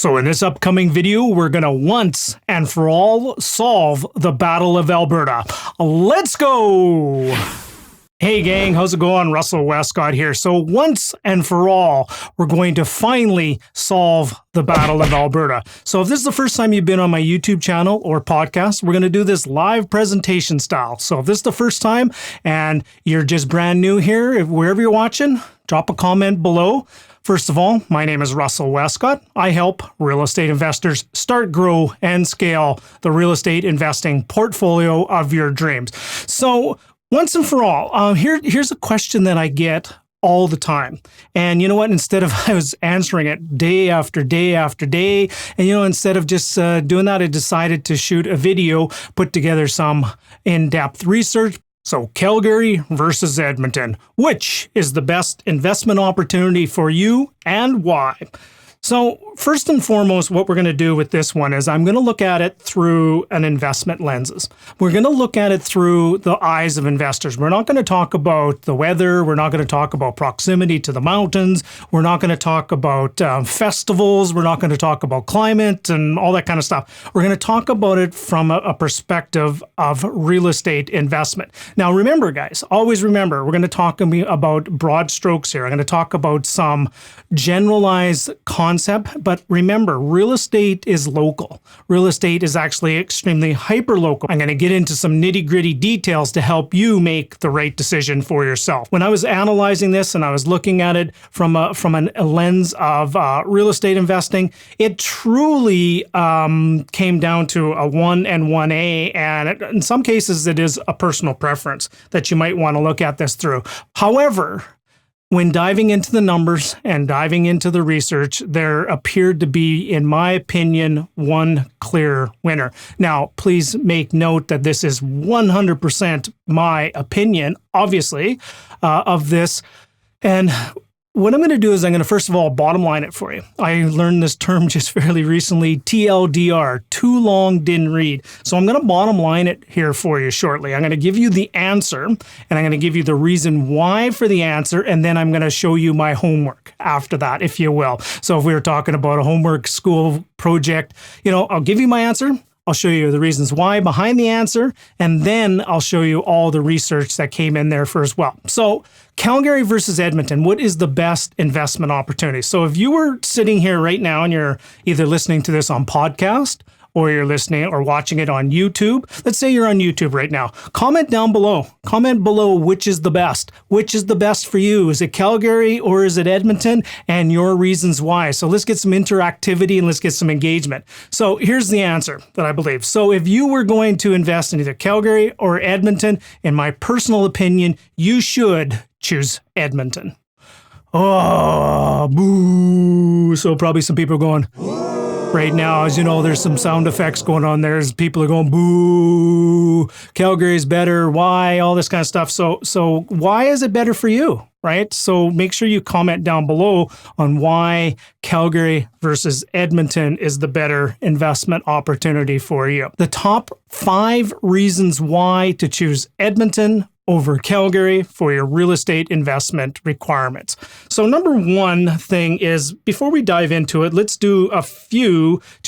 So in this upcoming video, we're going to once and for all solve the Battle of Alberta. Let's go! Hey gang, how's it going? Russell Westcott here. So once and for all, we're going to finally solve the Battle of Alberta. So if this is the first time you've been on my YouTube channel or podcast, we're going to do this live presentation style. So if this is the first time and you're just brand new here, wherever you're watching, drop a comment below. First of all, my name is Russell Westcott. I help real estate investors start, grow, and scale the real estate investing portfolio of your dreams. So once and for all, here's a question that I get all the time. And you know what? Instead of I was answering it day after day after day, and instead of just doing that, I decided to shoot a video, put together some in-depth research. So Calgary versus Edmonton, which is the best investment opportunity for you and why? So first and foremost, what we're going to do with this one is I'm going to look at it through an investment lenses. We're going to look at it through the eyes of investors. We're not going to talk about the weather. We're not going to talk about proximity to the mountains. We're not going to talk about festivals. We're not going to talk about climate and all that kind of stuff. We're going to talk about it from a perspective of real estate investment. Now, remember, guys, always remember, we're going to talk about broad strokes here. I'm going to talk about some generalized concept, but remember, real estate is local. Real estate is actually extremely hyper-local. I'm going to get into some nitty-gritty details to help you make the right decision for yourself. When I was analyzing this and I was looking at it from a lens of real estate investing, it truly came down to a 1 and 1A, and in some cases, it is a personal preference that you might want to look at this through. However, when diving into the numbers and diving into the research, there appeared to be, in my opinion, one clear winner. Now, please make note that this is 100% my opinion, obviously, of this. And what I'm going to do is I'm going to, first of all, bottom line it for you. I learned this term just fairly recently, TLDR, too long, didn't read. So I'm going to bottom line it here for you shortly. I'm going to give you the answer, and I'm going to give you the reason why for the answer, and then I'm going to show you my homework after that, if you will. So if we were talking about a homework school project, I'll give you my answer. I'll show you the reasons why behind the answer, and then I'll show you all the research that came in there for as well. So Calgary versus Edmonton, what is the best investment opportunity? So if you were sitting here right now and you're either listening to this on podcast or you're listening or watching it on YouTube, let's say you're on YouTube right now, comment down below. Comment below which is the best. Which is the best for you? Is it Calgary or is it Edmonton? And your reasons why. So let's get some interactivity and let's get some engagement. So here's the answer that I believe. So if you were going to invest in either Calgary or Edmonton, in my personal opinion, you should choose Edmonton. Oh, boo. So probably some people are going, right now, as you know, there's some sound effects going on there. People are going, boo, Calgary's better, why, all this kind of stuff. So why is it better for you, right? So make sure you comment down below on why Calgary versus Edmonton is the better investment opportunity for you. The top 5 reasons why to choose Edmonton over Calgary for your real estate investment requirements. So number one thing is, before we dive into it, let's do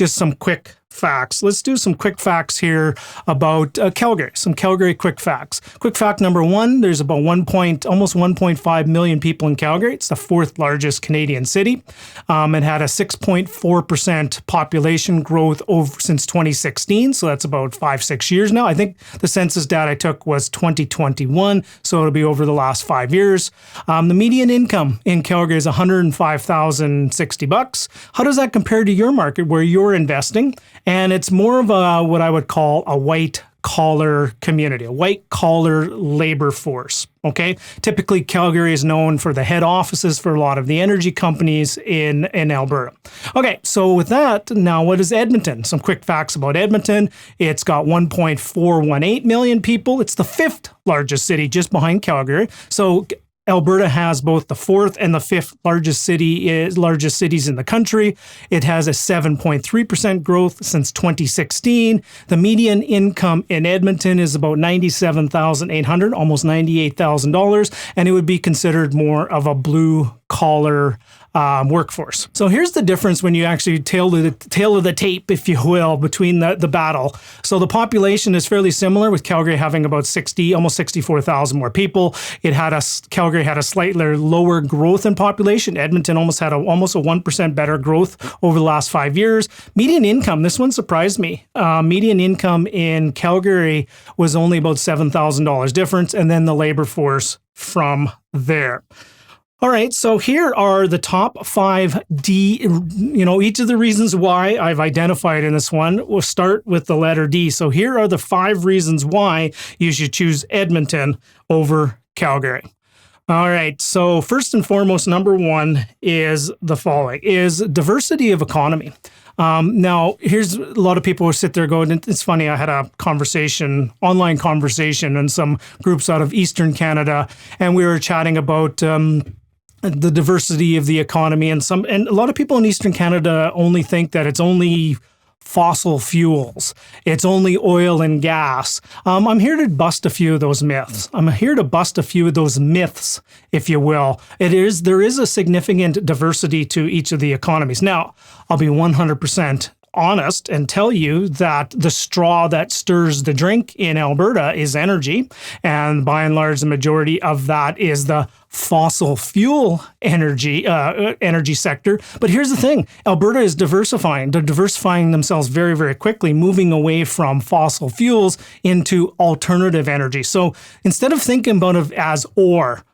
some quick facts. Let's do some quick facts here about Calgary. Some Calgary quick facts. Quick fact number 1, there's about almost 1.5 million people in Calgary. It's the 4th largest Canadian city. It had a 6.4% population growth since 2016. So that's about 5-6 years now. I think the census data I took was 2021. So it'll be over the last 5 years. The median income in Calgary is $105,060. How does that compare to your market where you're investing? And it's more of what I would call a white-collar community, a white-collar labor force, okay? Typically, Calgary is known for the head offices for a lot of the energy companies in Alberta. Okay, so with that, now what is Edmonton? Some quick facts about Edmonton. It's got 1.418 million people. It's the 5th largest city, just behind Calgary. So Alberta has both the 4th and the 5th largest cities in the country. It has a 7.3% growth since 2016. The median income in Edmonton is about $97,800, almost $98,000, and it would be considered more of a blue collar workforce. So here's the difference when you actually tail of the tape, if you will, between the battle. So the population is fairly similar, with Calgary having about almost 64,000 more people. Calgary had a slightly lower growth in population. Edmonton almost had almost a 1% better growth over the last 5 years. Median income, this one surprised me. Median income in Calgary was only about $7,000 difference, and then the labor force from there. All right, so here are the top 5 each of the reasons why I've identified in this one. We'll start with the letter D. So here are the 5 reasons why you should choose Edmonton over Calgary. All right, so first and foremost, number 1 is the following, is diversity of economy. Now, here's a lot of people who sit there going, it's funny, I had a online conversation in some groups out of Eastern Canada, and we were chatting about the diversity of the economy, and a lot of people in Eastern Canada only think that it's only fossil fuels. It's only oil and gas. I'm here to bust a few of those myths. I'm here to bust a few of those myths, if you will. There is a significant diversity to each of the economies. Now, I'll be 100% honest and tell you that the straw that stirs the drink in Alberta is energy. And by and large, the majority of that is the fossil fuel energy sector. But here's the thing, Alberta is diversifying. They're diversifying themselves very, very quickly, moving away from fossil fuels into alternative energy. So instead of thinking about it as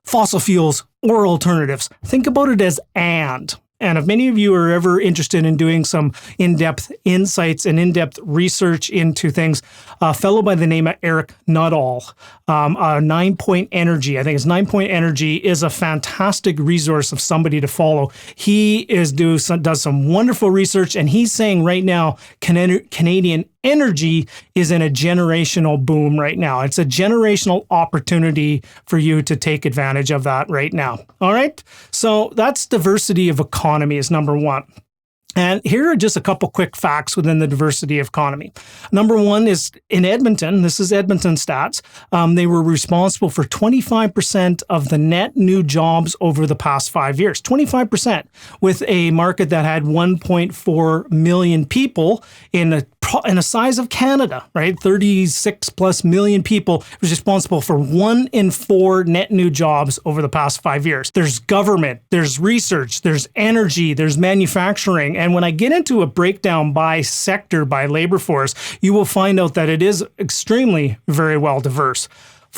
fossil fuels or alternatives, think about it as and. And if many of you are ever interested in doing some in-depth insights and in-depth research into things, a fellow by the name of Eric Nuttall, 9 Point Energy, I think it's 9 Point Energy, is a fantastic resource of somebody to follow. He does some wonderful research, and he's saying right now Canadian energy is in a generational boom right now. It's a generational opportunity for you to take advantage of that right now. All right. So that's diversity of economy is number 1. And here are just a couple quick facts within the diversity of economy. Number 1 is in Edmonton. This is Edmonton stats. They were responsible for 25% of the net new jobs over the past 5 years. 25%, with a market that had 1.4 million people in a size of Canada, right? 36 plus million people. It was responsible for 1 in 4 net new jobs over the past 5 years. There's government, there's research, there's energy, there's manufacturing. And when I get into a breakdown by sector, by labor force, you will find out that it is extremely very well diverse.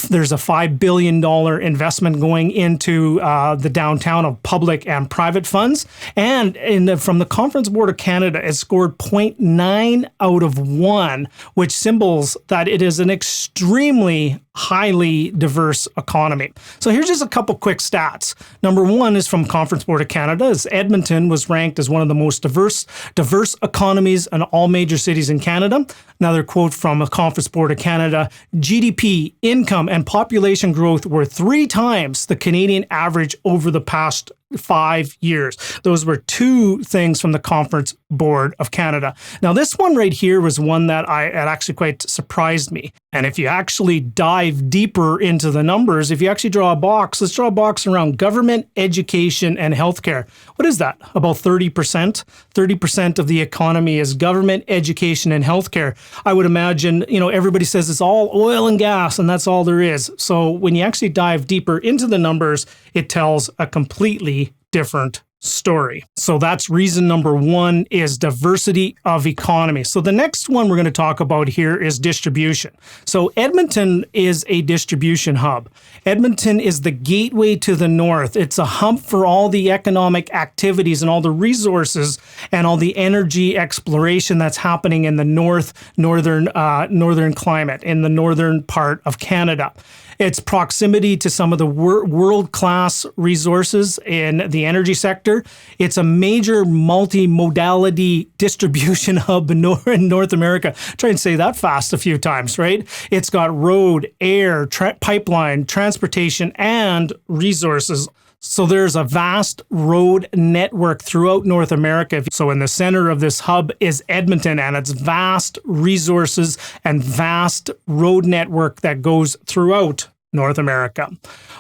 There's a $5 billion investment going into the downtown of public and private funds. And from the Conference Board of Canada, it scored 0.9 out of 1, which symbols that it is an extremely highly diverse economy. So here's just a couple quick stats. Number 1 is from Conference Board of Canada, as Edmonton was ranked as one of the most diverse economies in all major cities in Canada. Another quote from the Conference Board of Canada, GDP, income, and population growth were 3 times the Canadian average over the past 5 years. Those were 2 things from the Conference Board of Canada. Now, this one right here was one that it actually quite surprised me. And if you actually dive deeper into the numbers, if you actually draw a box, let's draw a box around government, education, and healthcare. What is that? About 30%? 30% of the economy is government, education, and healthcare. I would imagine, everybody says it's all oil and gas, and that's all there is. So when you actually dive deeper into the numbers, it tells a completely different story. So that's reason number 1 is diversity of economy. So the next one we're going to talk about here is distribution. So Edmonton is a distribution hub. Edmonton is the gateway to the north. It's a hub for all the economic activities and all the resources and all the energy exploration that's happening in the northern climate, in the northern part of Canada. Its proximity to some of the world-class resources in the energy sector. It's a major multi-modality distribution hub in North America. Try and say that fast a few times, right? It's got road, air, pipeline, transportation, and resources. So there's a vast road network throughout North America. So in the center of this hub is Edmonton and its vast resources and vast road network that goes throughout North America.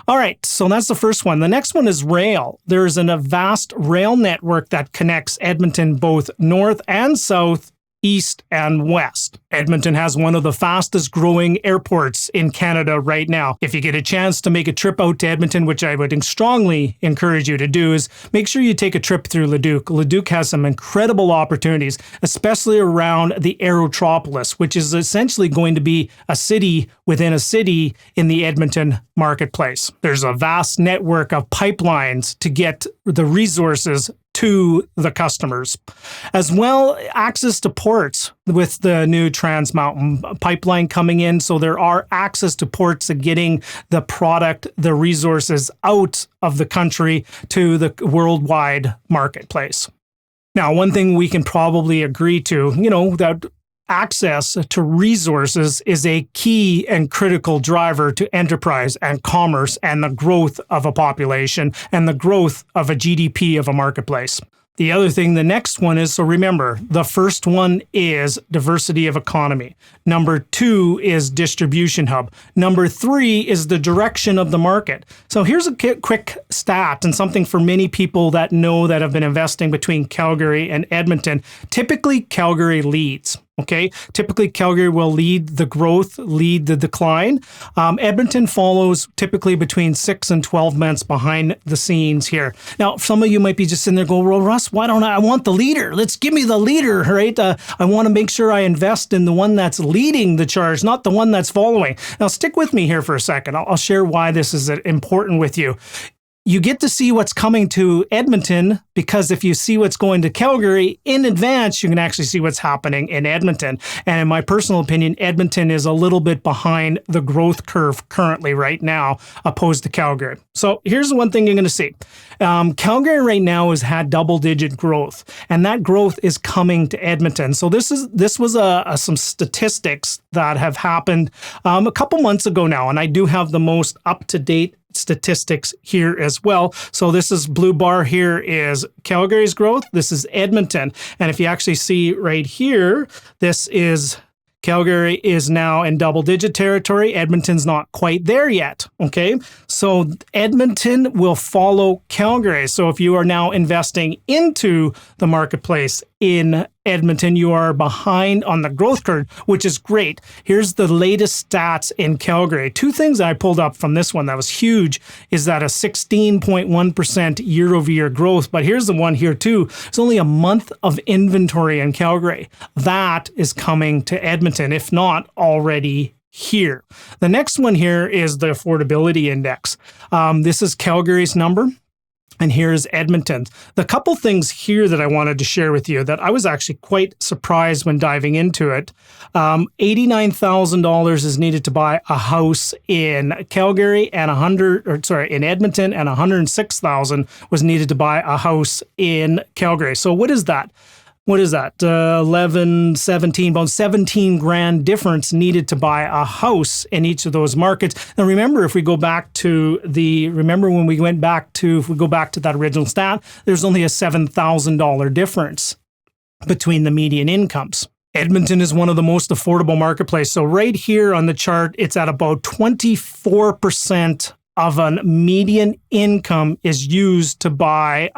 All right, so that's the first one. The next one is rail. There's a vast rail network that connects Edmonton both north and south, east and west. Edmonton has one of the fastest growing airports in Canada right now. If you get a chance to make a trip out to Edmonton, which I would strongly encourage you to do, is make sure you take a trip through Leduc. Leduc has some incredible opportunities, especially around the Aerotropolis, which is essentially going to be a city within a city in the Edmonton marketplace. There's a vast network of pipelines to get the resources to the customers. As well, access to ports with the new Trans Mountain pipeline coming in. So there are access to ports and getting the product, the resources out of the country to the worldwide marketplace. Now, one thing we can probably agree to, that access to resources is a key and critical driver to enterprise and commerce and the growth of a population and the growth of a GDP of a marketplace. The other thing, the next one is, so remember, the first one is diversity of economy. Number 2 is distribution hub. Number 3 is the direction of the market. So here's a quick stat and something for many people that know that have been investing between Calgary and Edmonton. Typically, Calgary leads. Okay, typically Calgary will lead the growth, lead the decline. Edmonton follows typically between 6 and 12 months behind the scenes here. Now, some of you might be just sitting there going, well, Russ, why don't I want the leader? Let's give me the leader, right? I want to make sure I invest in the one that's leading the charge, not the one that's following. Now, stick with me here for a second. I'll share why this is important with you. You get to see what's coming to Edmonton because if you see what's going to Calgary in advance, you can actually see what's happening in Edmonton. And in my personal opinion, Edmonton is a little bit behind the growth curve currently right now, opposed to Calgary. So here's the one thing you're going to see. Calgary right now has had double-digit growth, and that growth is coming to Edmonton. So this was some statistics that have happened a couple months ago now, and I do have the most up-to-date statistics here as well. So this is blue bar here is Calgary's growth. This is Edmonton. And if you actually see right here, this is Calgary is now in double-digit territory. Edmonton's not quite there yet, okay? So Edmonton will follow Calgary. So if you are now investing into the marketplace in Edmonton, you are behind on the growth curve, which is great. Here's the latest stats in Calgary. 2 things I pulled up from this one that was huge is that a 16.1% year-over-year growth. But here's the one here too. It's only a month of inventory in Calgary. That is coming to Edmonton, if not already here. The next one here is the affordability index. This is Calgary's number. And here's Edmonton. The couple things here that I wanted to share with you that I was actually quite surprised when diving into it. $89,000 is needed to buy a house in Calgary and in Edmonton, and $106,000 was needed to buy a house in Calgary. So what is that? 11, 17, about 17 grand difference needed to buy a house in each of those markets. Now, remember, if we go back to that original stat, there's only a $7,000 difference between the median incomes. Edmonton is one of the most affordable marketplaces. So right here on the chart, it's at about 24% of a median income is used to buy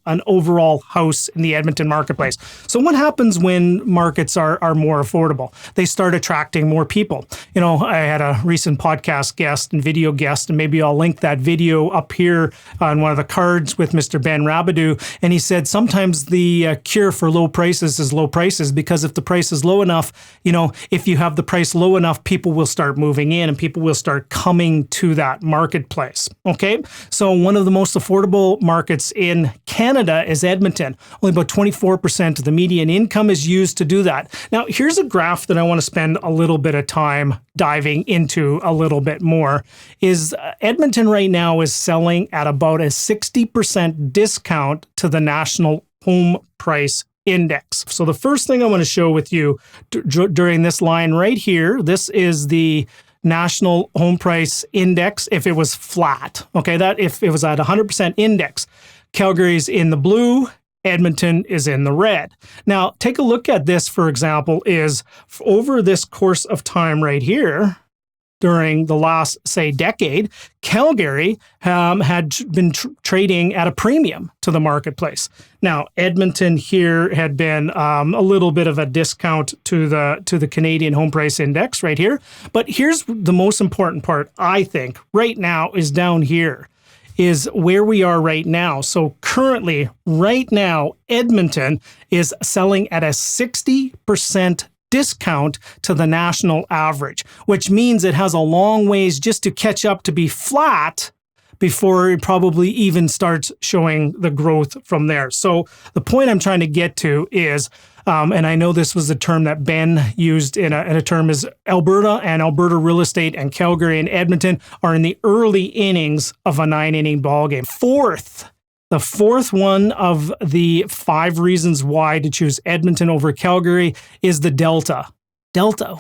an overall house in the Edmonton marketplace. So what happens when markets are more affordable? They start attracting more people. I had a recent podcast guest and video guest, and maybe I'll link that video up here on one of the cards with Mr. Ben Rabideau. And he said sometimes the cure for low prices is low prices, because if the price is low enough, if you have the price low enough, people will start moving in and people will start coming to that marketplace. Okay, so one of the most affordable markets in Canada is Edmonton. Only about 24% of the median income is used to do that. Now, here's a graph that I want to spend a little bit of time diving into a little bit more. Is Edmonton right now is selling at about a 60% discount to the national home price index. So the first thing I want to show with you during this line right here, this is the national home price index if it was flat. Okay, that if it was at 100% index. Calgary's in the blue, Edmonton is in the red. Now, take a look at this, for example, is over this course of time right here, during the last, say, decade, Calgary had been trading at a premium to the marketplace. Now, Edmonton here had been a little bit of a discount to the Canadian Home Price Index right here. But here's the most important part, I think, right now is down here, is where we are right now. So currently, right now, Edmonton is selling at a 60% discount to the national average, which means it has a long ways just to catch up to be flat before it probably even starts showing the growth from there. So the point I'm trying to get to is, and I know this was a term that Ben used in a term, is Alberta and Alberta real estate and Calgary and Edmonton are in the early innings of a 9-inning ballgame. The fourth one of the 5 reasons why to choose Edmonton over Calgary is the Delta. Delta.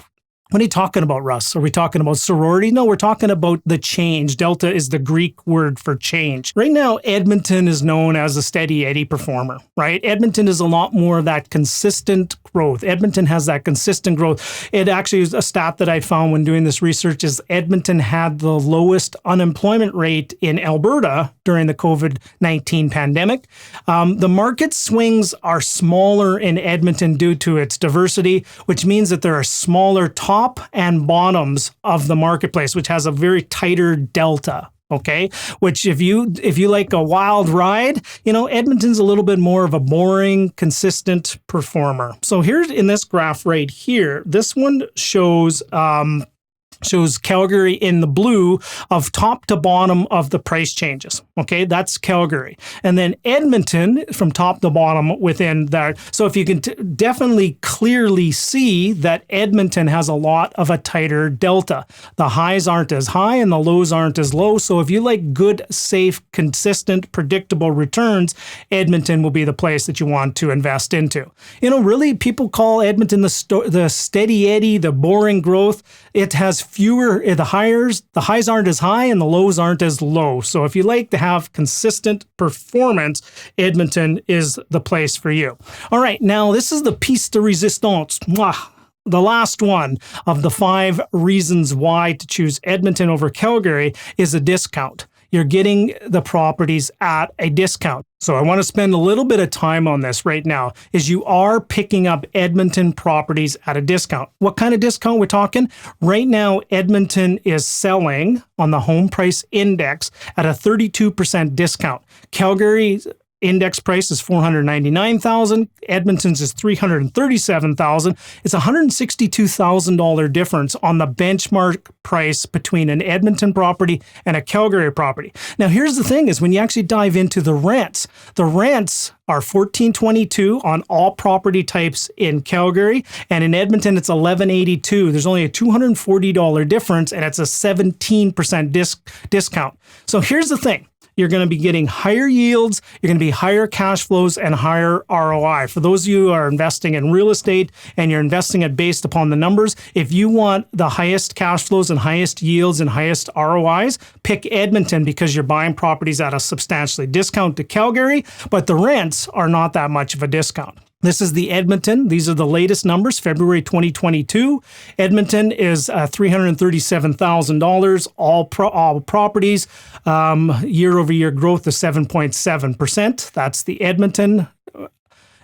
What are you talking about, Russ? Are we talking about sorority? No, we're talking about the change. Delta is the Greek word for change. Right now, Edmonton is known as a steady Eddie performer, right? Edmonton is a lot more of that consistent growth. Edmonton has that consistent growth. It actually is a stat that I found when doing this research is Edmonton had the lowest unemployment rate in Alberta during the COVID-19 pandemic. The market swings are smaller in Edmonton due to its diversity, which means that there are smaller top and bottoms of the marketplace, which has a very tighter delta. Okay, which if you like a wild ride, Edmonton's a little bit more of a boring, consistent performer. So here's in this graph right here, this one shows Calgary in the blue of top to bottom of the price changes. Okay, that's Calgary. And then Edmonton from top to bottom within that. So if you can definitely clearly see that Edmonton has a lot of a tighter delta. The highs aren't as high and the lows aren't as low. So if you like good, safe, consistent, predictable returns, Edmonton will be the place that you want to invest into. Really, people call Edmonton the steady Eddie, the boring growth. It has fewer, the highs aren't as high and the lows aren't as low. So if you like to have consistent performance, Edmonton is the place for you. All right, now this is the piece de resistance. The last one of the 5 reasons why to choose Edmonton over Calgary is a discount. You're getting the properties at a discount. So I want to spend a little bit of time on this right now, is you are picking up Edmonton properties at a discount. What kind of discount we're talking? Right now, Edmonton is selling on the home price index at a 32% discount. Calgary's index price is $499,000. Edmonton's is $337,000. It's a $162,000 difference on the benchmark price between an Edmonton property and a Calgary property. Now, here's the thing is when you actually dive into the rents are $1,422 on all property types in Calgary, and in Edmonton, it's $1,182. There's only a $240 difference, and it's a 17% discount. So here's the thing. You're going to be getting higher yields, you're going to be higher cash flows, and higher ROI. For those of you who are investing in real estate and you're investing it based upon the numbers, if you want the highest cash flows and highest yields and highest ROIs, pick Edmonton because you're buying properties at a substantially discount to Calgary, but the rents are not that much of a discount. This is the Edmonton. These are the latest numbers, February 2022. Edmonton is $337,000, all properties. Year-over-year growth is 7.7%. That's the Edmonton.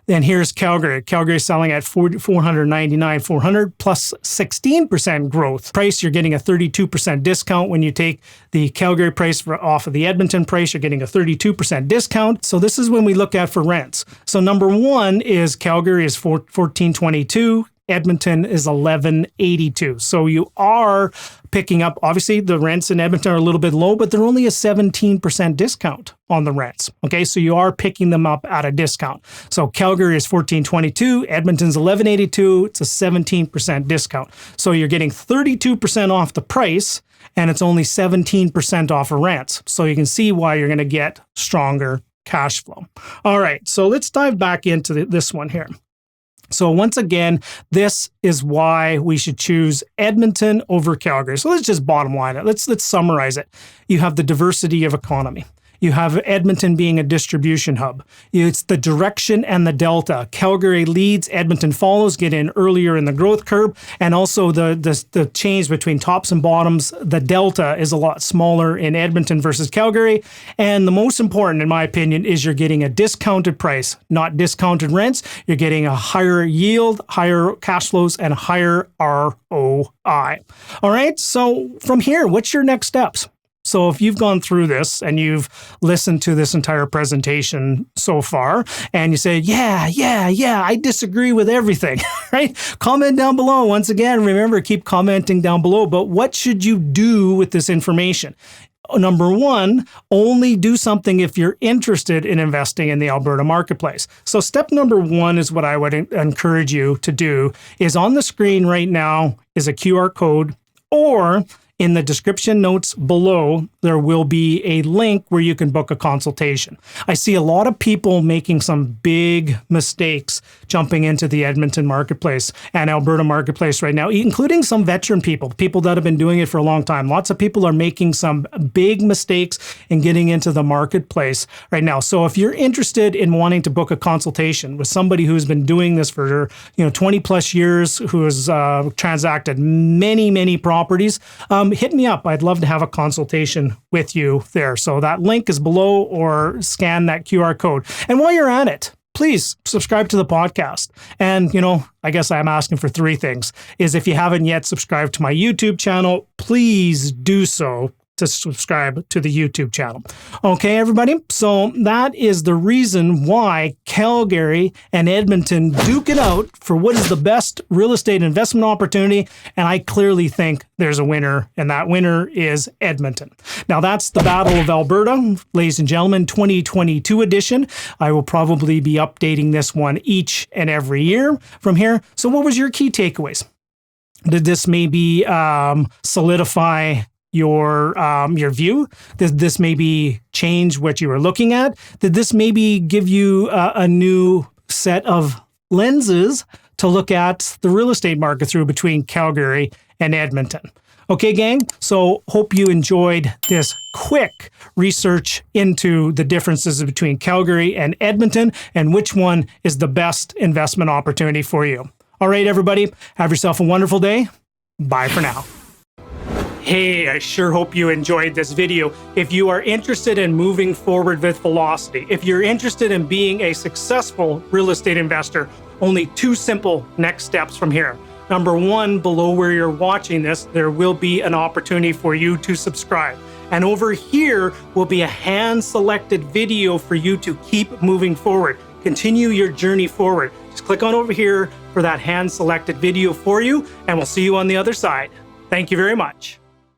Then here's Calgary. Calgary is selling at $499,400 plus 16% growth. Price, you're getting a 32% discount. When you take the Calgary price off of the Edmonton price, you're getting a 32% discount. So this is when we look at for rents. So number 1 is Calgary is $1,422. Edmonton is $1,182. So you are picking up, obviously the rents in Edmonton are a little bit low, but they're only a 17% discount on the rents. Okay, so you are picking them up at a discount. So Calgary is $1,422, Edmonton's $1,182. It's a 17% discount. So you're getting 32% off the price, and it's only 17% off of rents. So you can see why you're going to get stronger cash flow. All right, so let's dive back into this one here. So once again, this is why we should choose Edmonton over Calgary. So let's just bottom line it. Let's summarize it. You have the diversity of economy. You have Edmonton being a distribution hub. It's the direction and the delta. Calgary leads, Edmonton follows, get in earlier in the growth curve. And also the change between tops and bottoms, the delta is a lot smaller in Edmonton versus Calgary. And the most important, in my opinion, is you're getting a discounted price, not discounted rents. You're getting a higher yield, higher cash flows, and higher ROI. All right, so from here, what's your next steps? So if you've gone through this and you've listened to this entire presentation so far and you say, yeah, I disagree with everything, right? Comment down below. Once again, remember, keep commenting down below. But what should you do with this information? Number one, only do something if you're interested in investing in the Alberta marketplace. So step number one is what I would encourage you to do is on the screen right now is a QR code, or in the description notes below, there will be a link where you can book a consultation. I see a lot of people making some big mistakes jumping into the Edmonton marketplace and Alberta marketplace right now, including some veteran people that have been doing it for a long time. Lots of people are making some big mistakes in getting into the marketplace right now. So if you're interested in wanting to book a consultation with somebody who's been doing this for 20 plus years, who has transacted many properties, hit me up. I'd love to have a consultation with you there. So that link is below, or scan that QR code. And while you're at it, please subscribe to the podcast. And, I guess I'm asking for three things. Is if you haven't yet subscribed to my YouTube channel, please do so to subscribe to the YouTube channel. Okay, everybody? So that is the reason why Calgary and Edmonton duke it out for what is the best real estate investment opportunity. And I clearly think there's a winner, and that winner is Edmonton. Now, that's the Battle of Alberta, ladies and gentlemen, 2022 edition. I will probably be updating this one each and every year from here. So what was your key takeaways? Did this maybe solidify your view? Did this maybe change what you were looking at? Did this maybe give you a new set of lenses to look at the real estate market through between Calgary and Edmonton? Okay, gang, so hope you enjoyed this quick research into the differences between Calgary and Edmonton and which one is the best investment opportunity for you. All right, everybody, have yourself a wonderful day. Bye for now. Hey, I sure hope you enjoyed this video. If you are interested in moving forward with velocity, if you're interested in being a successful real estate investor, only two simple next steps from here. Number one, below where you're watching this, there will be an opportunity for you to subscribe. And over here will be a hand-selected video for you to keep moving forward. Continue your journey forward. Just click on over here for that hand-selected video for you, and we'll see you on the other side. Thank you very much.